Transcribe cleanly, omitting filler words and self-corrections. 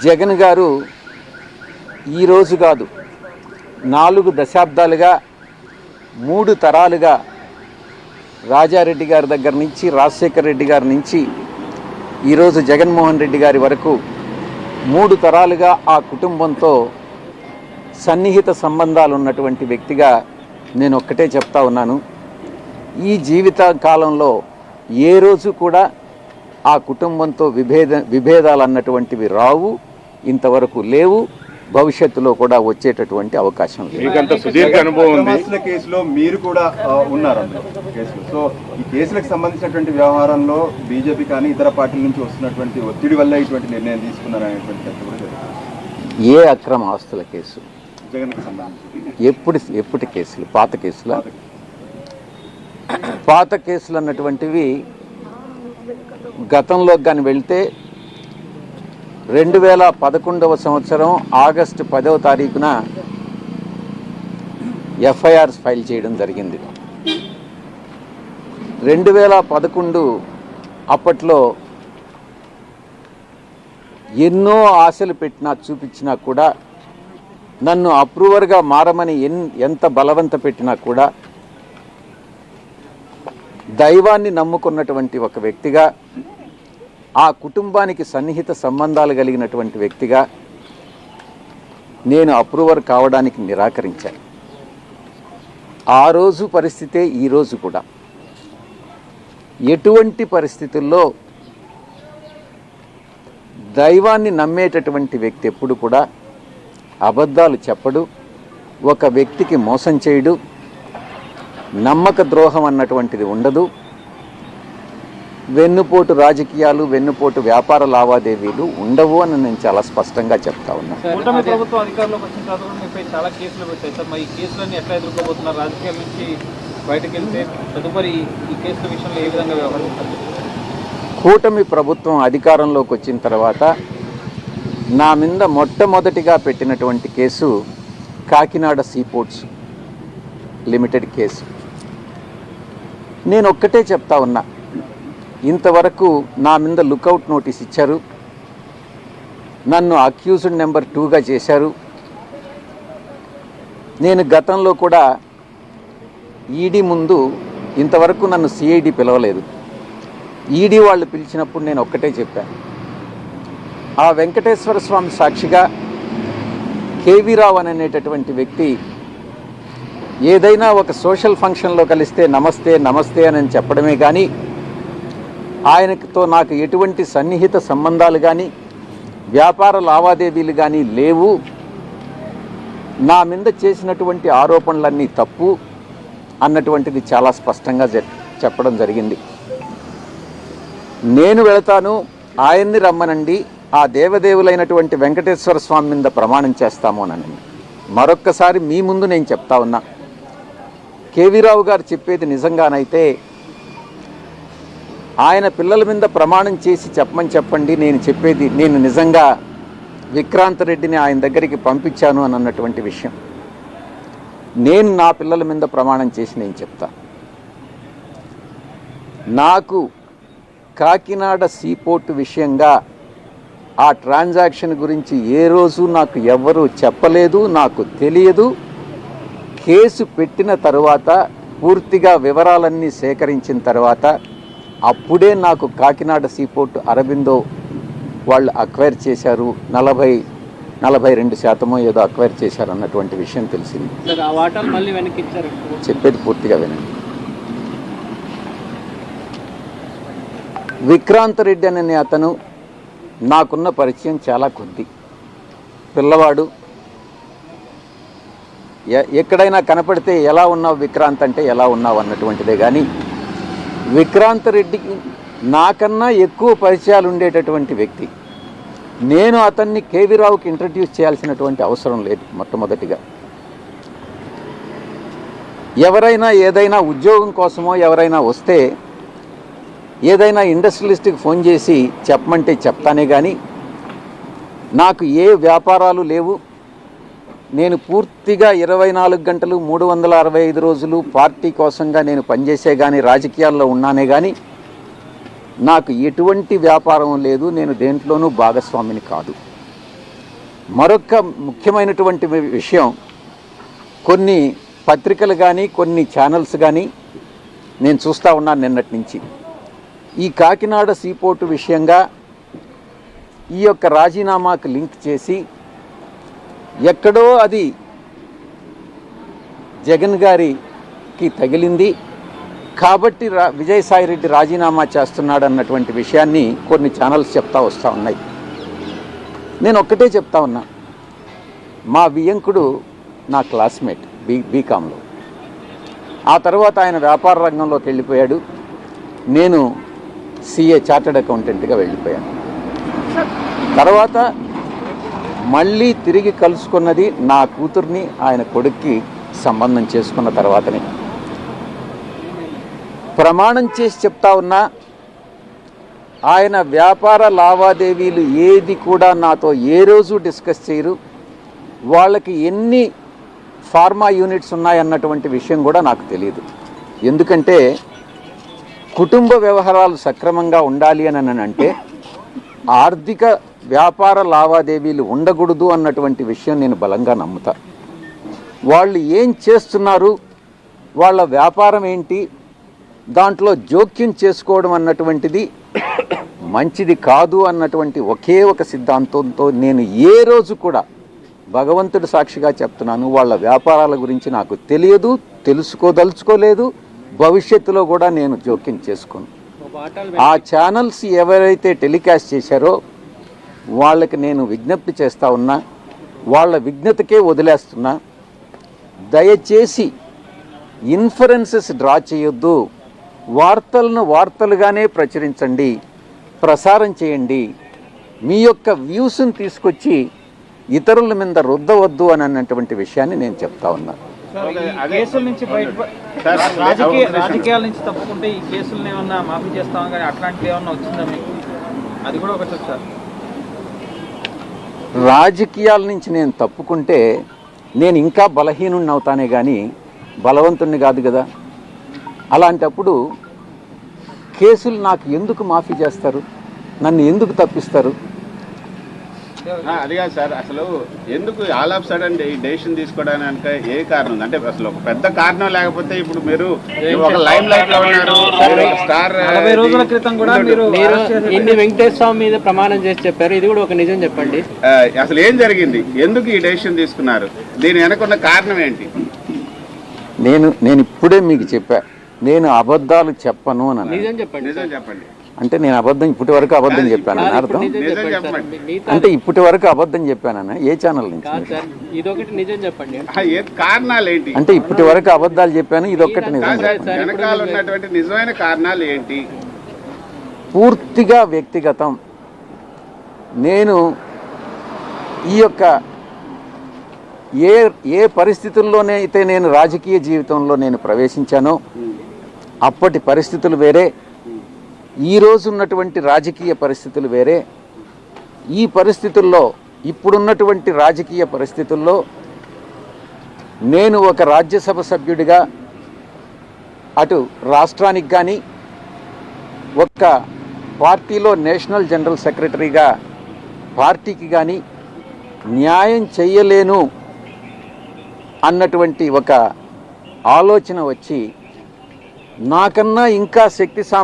జగన్ గారు ఈరోజు కాదు 4 దశాబ్దాలుగా 3 తరాలుగా రాజారెడ్డి గారి దగ్గర నుంచి రాజశేఖర్ రెడ్డి గారి నుంచి ఈరోజు జగన్మోహన్ రెడ్డి గారి వరకు 3 తరాలుగా ఆ కుటుంబంతో సన్నిహిత సంబంధాలు ఉన్నటువంటి వ్యక్తిగా నేను ఒక్కటే చెప్తా ఉన్నాను. ఈ జీవిత కాలంలో ఏ రోజు కూడా ఆ కుటుంబంతో విభేదాలు అన్నటువంటివి రావు, ఇంతవరకు లేవు, భవిష్యత్తులో కూడా వచ్చేటటువంటి అవకాశం లేదు. మీకంత సుదీర్ఘ అనుభవం ఉంది. కేసులో మీరు కూడా ఉన్నారు కేసులో. సో ఈ కేసులకు సంబంధించినటువంటి వ్యవహారంలో బీజేపీ కానీ ఇతర పార్టీల నుంచి వస్తున్నటువంటి ఒత్తిడి వల్ల ఇటువంటి నిర్ణయం తీసుకున్నారనేటువంటి చర్చ కూడా జరుగుతుంది. ఏ అక్రమ ఆస్తుల కేసు? జగన్కి సంబంధించి ఎప్పటి కేసులు? పాత కేసులు అన్నటువంటివి గతంలో కానీ వెళ్తే 2011వ సంవత్సరం ఆగస్టు 10వ తారీఖున ఎఫ్ఐఆర్స్ ఫైల్ చేయడం జరిగింది. 2011 అప్పట్లో ఎన్నో ఆశలు చూపించినా కూడా, నన్ను అప్రూవర్గా మారమని ఎంత బలవంత పెట్టినా కూడా, దైవాన్ని నమ్ముకున్నటువంటి ఒక వ్యక్తిగా, ఆ కుటుంబానికి సన్నిహిత సంబంధాలు కలిగినటువంటి వ్యక్తిగా నేను అప్రూవర్ కావడానికి నిరాకరించాను. ఆ రోజు పరిస్థితే ఈరోజు కూడా. ఎటువంటి పరిస్థితుల్లో దైవాన్ని నమ్మేటటువంటి వ్యక్తి ఎప్పుడు కూడా అబద్ధాలు చెప్పడు, ఒక వ్యక్తికి మోసం చేయడు, నమ్మక ద్రోహం అన్నటువంటిది ఉండదు, వెన్నుపోటు రాజకీయాలు, వెన్నుపోటు వ్యాపార లావాదేవీలు ఉండవు అని నేను చాలా స్పష్టంగా చెప్తా ఉన్నాను. కూటమి ప్రభుత్వం అధికారంలోకి వచ్చిన తర్వాత మీపై చాలా కేసులు పెట్టాయి సార్. మరి ఈ కేసులన్నీ ఎట్లా ఎదుర్కోబోతున్నారు? రాజకీయాల నుంచి బయటకు వెళ్తే తదుపరి ఈ కేసుల విషయంలో ఏ విధంగా వ్యవహరిస్తారు? కూటమి ప్రభుత్వం అధికారంలోకి వచ్చిన తర్వాత నా మీద మొట్టమొదటిగా పెట్టినటువంటి case Kakinada seaports limited case. నేను ఒక్కటే చెప్తా ఉన్నా, ఇంతవరకు నా మీద లుకౌట్ నోటీస్ ఇచ్చారు, నన్ను అక్యూజ్డ్ నెంబర్ 2గా చేశారు. నేను గతంలో కూడా ఈడీ ముందు ఇంతవరకు నన్ను సిఐడి పిలవలేదు. ఈడీ వాళ్ళు పిలిచినప్పుడు నేను ఒక్కటే చెప్పాను, ఆ వెంకటేశ్వర స్వామి సాక్షిగా కేవీ రావు అనేటటువంటి వ్యక్తి ఏదైనా ఒక సోషల్ ఫంక్షన్లో కలిస్తే నమస్తే నమస్తే అని చెప్పడమే కానీ, ఆయనతో నాకు ఎటువంటి సన్నిహిత సంబంధాలు కానీ వ్యాపార లావాదేవీలు కానీ లేవు, నా మీద చేసినటువంటి ఆరోపణలన్నీ తప్పు అన్నటువంటిది చాలా స్పష్టంగా చెప్పడం జరిగింది. నేను వెళతాను, ఆయన్ని రమ్మనండి, ఆ దేవదేవులైనటువంటి వెంకటేశ్వర స్వామి మీద ప్రమాణం చేస్తాము అని మరొక్కసారి మీ ముందు నేను చెప్తా ఉన్నా, కేవీరావు గారు చెప్పేది నిజంగానైతే ఆయన పిల్లల మీద ప్రమాణం చేసి చెప్పండి, నేను చెప్పేది నేను నిజంగా విక్రాంత్ రెడ్డిని ఆయన దగ్గరికి పంపించాను అని అన్నటువంటి విషయం నేను నా పిల్లల మీద ప్రమాణం చేసి నేను చెప్తా. నాకు కాకినాడ సీపోర్ట్ విషయంగా ఆ ట్రాన్సాక్షన్ గురించి ఏ రోజు నాకు ఎవ్వరూ చెప్పలేదు, నాకు తెలియదు. కేసు పెట్టిన తర్వాత పూర్తిగా వివరాలన్నీ సేకరించిన తర్వాత అప్పుడే నాకు కాకినాడ సీపోర్ట్ అరబిందో వాళ్ళు అక్వైర్ చేశారు, 42% ఏదో అక్వైర్ చేశారు అన్నటువంటి విషయం తెలిసింది. చెప్పేది పూర్తిగా వినండి. విక్రాంత్ రెడ్డి అనే అతను నాకున్న పరిచయం చాలా కొద్ది, పిల్లవాడు. ఎక్కడైనా కనపడితే ఎలా ఉన్నావు విక్రాంత్ అంటే ఎలా ఉన్నావు అన్నటువంటిదే కానీ, విక్రాంత్ రెడ్డికి నాకన్నా ఎక్కువ పరిచయాలు ఉండేటటువంటి వ్యక్తి. నేను అతన్ని కేవీరావుకి ఇంట్రడ్యూస్ చేయాల్సినటువంటి అవసరం లేదు. మొట్టమొదటిగా ఎవరైనా ఏదైనా ఉద్యోగం కోసమో ఎవరైనా వస్తే ఏదైనా ఇండస్ట్రియలిస్ట్కి ఫోన్ చేసి చెప్పమంటే చెప్తానే కానీ నాకు ఏ వ్యాపారాలు లేవు. నేను పూర్తిగా 24 గంటలు 365 రోజులు పార్టీ కోసంగా నేను పనిచేసే కానీ రాజకీయాల్లో ఉన్నానే కానీ నాకు ఎటువంటి వ్యాపారం లేదు. నేను దేంట్లోనూ భాగస్వామిని కాదు. మరొక ముఖ్యమైనటువంటి విషయం, కొన్ని పత్రికలు కానీ కొన్ని ఛానల్స్ కానీ నేను చూస్తూ ఉన్నాను నిన్నటి నుంచి, ఈ కాకినాడ సీపోర్టు విషయంగా ఈ యొక్క రాజీనామాకు లింక్ చేసి ఎక్కడో అది జగన్ గారికి తగిలింది కాబట్టి విజయసాయిరెడ్డి రాజీనామా చేస్తున్నాడు అన్నటువంటి విషయాన్ని కొన్ని ఛానల్స్ చెప్తా వస్తూ ఉన్నాయి. నేను ఒక్కటే చెప్తా ఉన్నా, మా వియంకుడు నా క్లాస్మేట్ బీకాంలో, ఆ తర్వాత ఆయన వ్యాపార రంగంలోకి వెళ్ళిపోయాడు, నేను సిఏ చార్టర్డ్ అకౌంటెంట్గా వెళ్ళిపోయాను. తర్వాత మళ్ళీ తిరిగి కలుసుకున్నది నా కూతుర్ని ఆయన కొడుక్కి సంబంధం చేసుకున్న తర్వాతనే. ప్రమాణం చేసి చెప్తా ఉన్నా, ఆయన వ్యాపార లావాదేవీలు ఏది కూడా నాతో ఏ రోజు డిస్కస్ చేయరు, వాళ్ళకి ఎన్ని ఫార్మా యూనిట్స్ ఉన్నాయన్నటువంటి విషయం కూడా నాకు తెలియదు. ఎందుకంటే కుటుంబ వ్యవహారాలు సక్రమంగా ఉండాలి అని అంటే ఆర్థిక వ్యాపార లావాదేవీలు ఉండకూడదు అన్నటువంటి విషయం నేను బలంగా నమ్ముతా. వాళ్ళు ఏం చేస్తున్నారు, వాళ్ళ వ్యాపారం ఏంటి, దాంట్లో జోక్యం చేసుకోవడం అన్నటువంటిది మంచిది కాదు అన్నటువంటి ఒకే ఒక సిద్ధాంతంతో నేను ఏ రోజు కూడా భగవంతుడి సాక్షిగా చెప్తున్నాను, వాళ్ళ వ్యాపారాల గురించి నాకు తెలియదు, తెలుసుకోదలుచుకోలేదు, భవిష్యత్తులో కూడా నేను జోక్యం చేసుకోను. ఆ ఛానల్స్ ఎవరైతే టెలికాస్ట్ చేశారో వాళ్ళకి నేను విజ్ఞప్తి చేస్తూ ఉన్నా, వాళ్ళ విజ్ఞతకే వదిలేస్తున్నా, దయచేసి ఇన్ఫరెన్సెస్ డ్రా చేయొద్దు, వార్తలను వార్తలుగానే ప్రచురించండి, ప్రసారం చేయండి, మీ యొక్క వ్యూస్ని తీసుకొచ్చి ఇతరుల మీద రుద్దవద్దు అని అన్నటువంటి విషయాన్ని నేను చెప్తా ఉన్నా. కేసుల నుంచి రాజకీయాల నుంచి తప్పుకుంటే ఈ కేసులను ఏమన్నా మాఫీ చేస్తాం కానీ అట్లాంటివి ఏమన్నా వచ్చిందా మీకు? అది కూడా ఒకటి సార్. రాజకీయాల నుంచి నేను తప్పుకుంటే నేను ఇంకా బలహీనుణ్ణి అవుతానే కానీ బలవంతుణ్ణి కాదు కదా. అలాంటప్పుడు కేసులు నాకు ఎందుకు మాఫీ చేస్తారు, నన్ను ఎందుకు తప్పిస్తారు? అది కాదు సార్, అసలు ఎందుకు ఆల్ ఆఫ్ సడన్ ఈ డెసిషన్ తీసుకోవడానికి ఏ కారణం ఉంది? అంటే అసలు ఒక పెద్ద కారణం లేకపోతే ఇప్పుడు మీరు ఒక లైమ్ లైట్ లో ఉన్నారు, స్టార్. 40 రోజుల క్రితం కూడా మీరు ఇన్ని వెంకటేశ్వర స్వామి మీద ప్రమాణం చేసి చెప్పారు, ఇది కూడా ఒక నిజం చెప్పండి. అసలు ఏం జరిగింది, ఎందుకు ఈ డెసిషన్ తీసుకున్నారు, దీని వెనకున్న కారణం ఏంటి? నేను ఇప్పుడే మీకు చెప్పా, నేను అబద్ధాలు చెప్పను అని. నిజం చెప్పండి. నిజం చెప్పండి. అంటే నేను ఇప్పటి వరకు అబద్ధం చెప్పానని అర్థం? అంటే ఇప్పటి వరకు అబద్ధం చెప్పానని ఏ ఛానల్ నుంచి? ఇదొకటి నిజం చెప్పండి. కారణాలు ఏంటి? అంటే ఇప్పటి వరకు అబద్ధాలు చెప్పాను, ఇదొక్కటి నిజం. వెనకాల ఉన్నటువంటి నిజమైన కారణాలు ఏంటి? పూర్తిగా వ్యక్తిగతం. నేను ఈ యొక్క ఏ పరిస్థితుల్లోనే అయితే నేను రాజకీయ జీవితంలో నేను ప్రవేశించానో అప్పటి పరిస్థితులు వేరే, ఈరోజు ఉన్నటువంటి రాజకీయ పరిస్థితులు వేరే. ఈ పరిస్థితుల్లో, ఇప్పుడున్నటువంటి రాజకీయ పరిస్థితుల్లో నేను ఒక రాజ్యసభ సభ్యుడిగా అటు రాష్ట్రానికి కానీ, ఒక పార్టీలో నేషనల్ జనరల్ సెక్రటరీగా పార్టీకి కానీ న్యాయం చెయ్యలేను అన్నటువంటి ఒక ఆలోచన వచ్చి నాకన్నా ఇంకా శక్తి